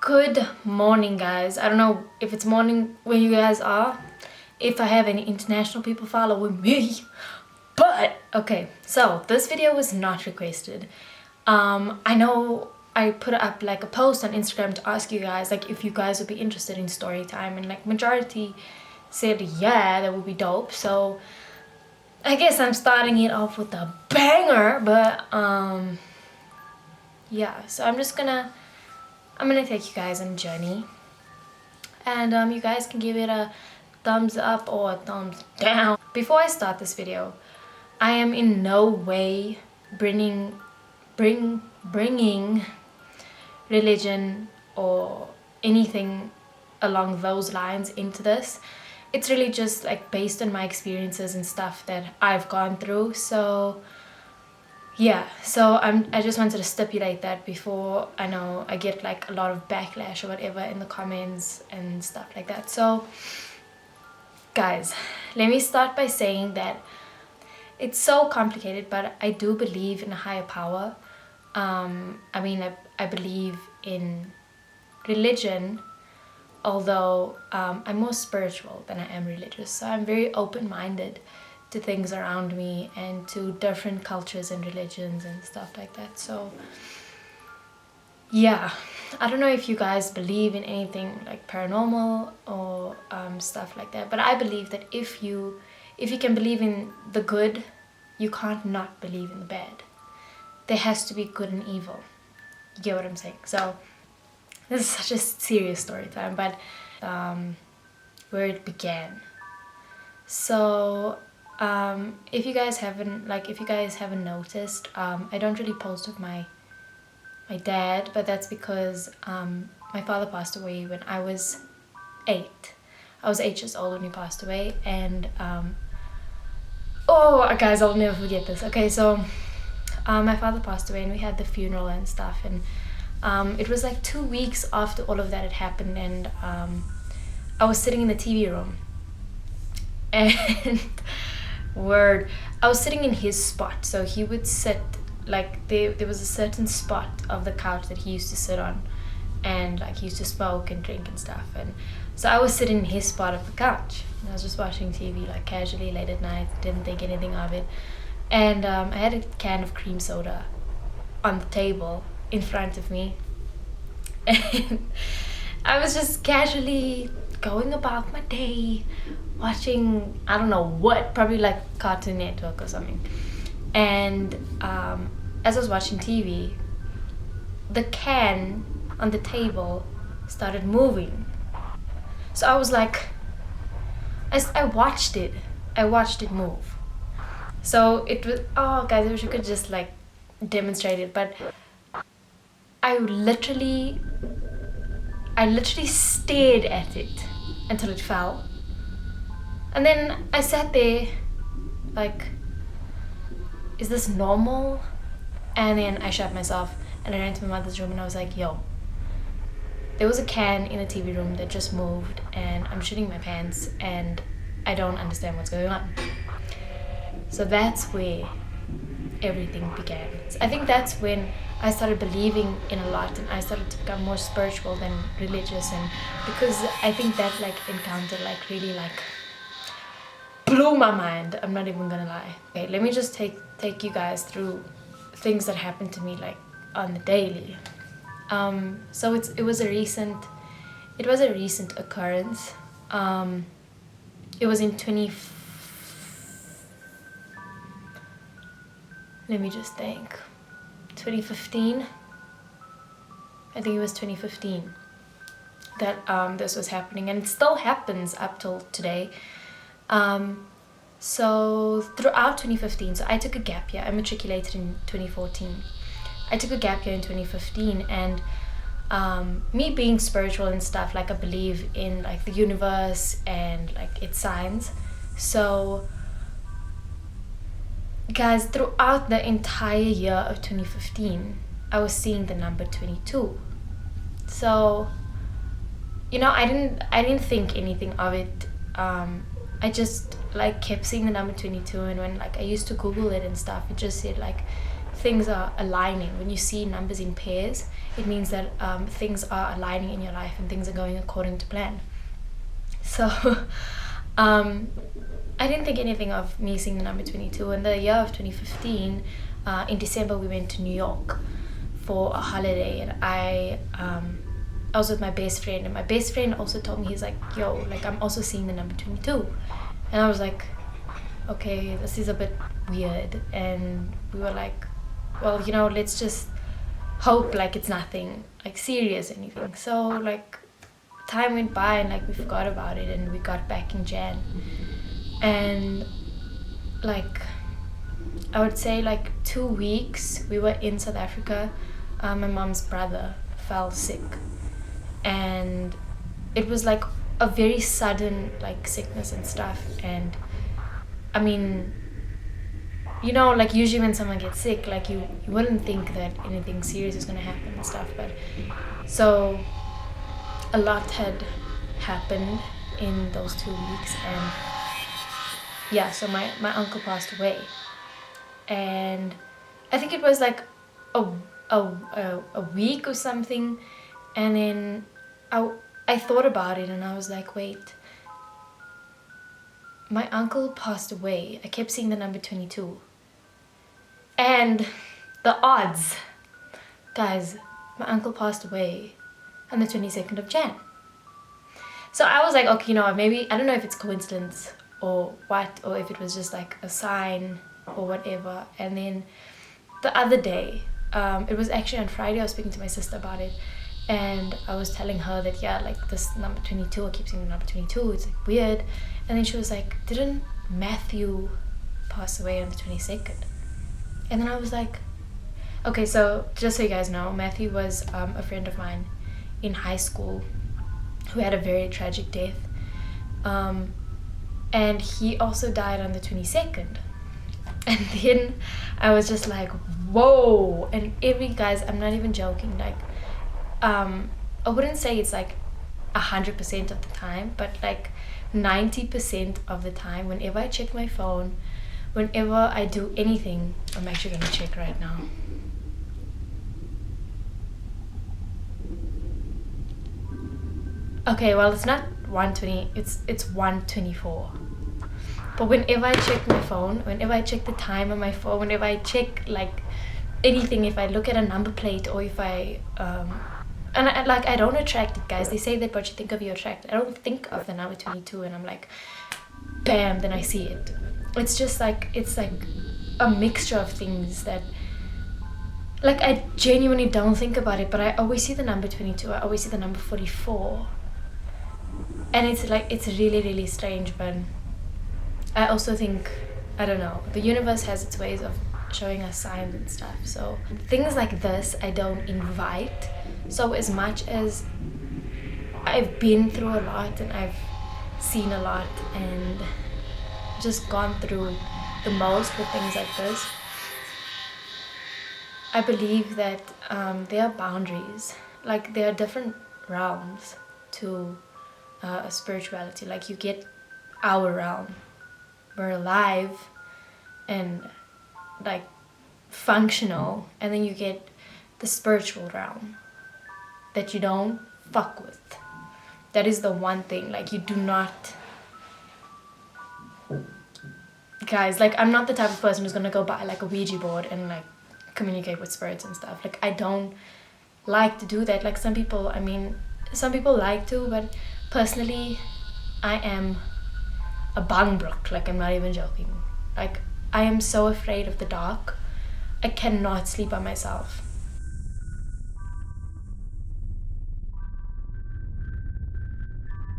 Good morning, guys. I don't know if it's morning where you guys are, if I have any international people following me, but okay. So this video was not requested. I know I put up like a post on Instagram to ask you guys like if you guys would be interested in story time, and like majority said yeah, that would be dope. So I guess I'm starting it off with a banger, but yeah. So I'm gonna take you guys on a journey, and you guys can give it a thumbs up or a thumbs down. Before I start this video, I am in no way bringing religion or anything along those lines into this. It's really just like based on my experiences and stuff that I've gone through. So yeah, so I just wanted to stipulate that before I know I get like a lot of backlash or whatever in the comments and stuff like that. So guys, let me start by saying that it's so complicated, but I do believe in a higher power. I believe in religion, although I'm more spiritual than I am religious. So I'm very open-minded to things around me and to different cultures and religions and stuff like that. So yeah, I don't know if you guys believe in anything like paranormal or stuff like that, but I believe that if you can believe in the good, you can't not believe in the bad. There has to be good and evil. You get what I'm saying? So this is such a serious story time, but where it began. So if you guys haven't noticed, I don't really post with my dad, but that's because my father passed away when I was 8. I was 8 years old when he passed away, and oh guys, I'll never forget this. Okay, so my father passed away and we had the funeral and stuff, and it was like 2 weeks after all of that had happened, and I was sitting in the TV room, and I was sitting in his spot. So he would sit like there was a certain spot of the couch that he used to sit on, and like he used to smoke and drink and stuff, and so I was sitting in his spot of the couch and I was just watching TV like casually late at night, didn't think anything of it, and I had a can of cream soda on the table in front of me, and I was just casually going about my day watching, I don't know what, probably like Cartoon Network or something. And as I was watching TV, the can on the table started moving. So I was like, I watched it move. So it was, oh guys, I wish I could just like demonstrate it, but I literally stared at it until it fell. And then I sat there like, is this normal? And then I shut myself and I ran to my mother's room and I was like, yo, there was a can in the TV room that just moved and I'm shitting my pants and I don't understand what's going on. So that's where everything began. So I think that's when I started believing in a lot, and I started to become more spiritual than religious, and because I think that like encounter like really like blew my mind. I'm not even gonna lie. Okay, let me just take you guys through things that happened to me like on the daily. So it was a recent occurrence. It was in let me just think, 2015. I think it was 2015 that this was happening, and it still happens up till today. So throughout 2015, so I took a gap year. I matriculated in 2014. I took a gap year in 2015, and me being spiritual and stuff, like I believe in like the universe and like its signs. So guys, throughout the entire year of 2015, I was seeing the number 22. So, you know, I didn't think anything of it. I just like kept seeing the number 22, and when like I used to Google it and stuff, it just said like things are aligning. When you see numbers in pairs, it means that things are aligning in your life and things are going according to plan. So I didn't think anything of me seeing the number 22. In the year of 2015, in December, we went to New York for a holiday, and I was with my best friend, and my best friend also told me, he's like, yo, like, I'm also seeing the number 22. And I was like, okay, this is a bit weird. And we were like, well, you know, let's just hope like it's nothing like serious or anything. So like time went by and like we forgot about it, and we got back in Jan, and like I would say like 2 weeks we were in South Africa. My mom's brother fell sick, and it was like a very sudden like sickness and stuff. And I mean, you know, like usually when someone gets sick, like you wouldn't think that anything serious is going to happen and stuff, but so a lot had happened in those 2 weeks. And yeah, so my uncle passed away, and I think it was like a week or something. And then I thought about it, and I was like, wait, my uncle passed away. I kept seeing the number 22, and the odds, guys, my uncle passed away on the 22nd of Jan. So I was like, okay, you know, maybe, I don't know if it's coincidence or what, or if it was just like a sign or whatever. And then the other day, it was actually on Friday, I was speaking to my sister about it, and I was telling her that, yeah, like this number 22, I keep seeing the number 22, it's like weird. And then she was like, didn't Matthew pass away on the 22nd? And then I was like, okay, so just so you guys know, Matthew was a friend of mine in high school who had a very tragic death, and he also died on the 22nd. And then I was just like, whoa. And guys, I'm not even joking, like I wouldn't say it's like 100% of the time, but like 90% of the time, whenever I check my phone, whenever I do anything, I'm actually gonna check right now. Okay, well, it's not 120, it's 124. But whenever I check my phone, whenever I check the time on my phone, whenever I check like anything, if I look at a number plate, or if I and I don't attract it, guys. They say that what you think of, you attract. I don't think of the number 22 and I'm like, bam, then I see it. It's just like, it's like a mixture of things that, like, I genuinely don't think about it, but I always see the number 22. I always see the number 44. And it's like, it's really, really strange, but I also think, I don't know, the universe has its ways of showing us signs and stuff. So things like this I don't invite. So as much as I've been through a lot and I've seen a lot and just gone through the most with things like this, I believe that there are boundaries. Like, there are different realms to spirituality. Like, you get our realm, we're alive and like functional, and then you get the spiritual realm that you don't fuck with. That is the one thing, like, you do not, guys, like, I'm not the type of person who's gonna go buy like a Ouija board and like communicate with spirits and stuff. Like, I don't like to do that. Like, some people, I mean, some people like to, but personally I am a bangbrook. Like, I'm not even joking. Like, I am so afraid of the dark. I cannot sleep by myself.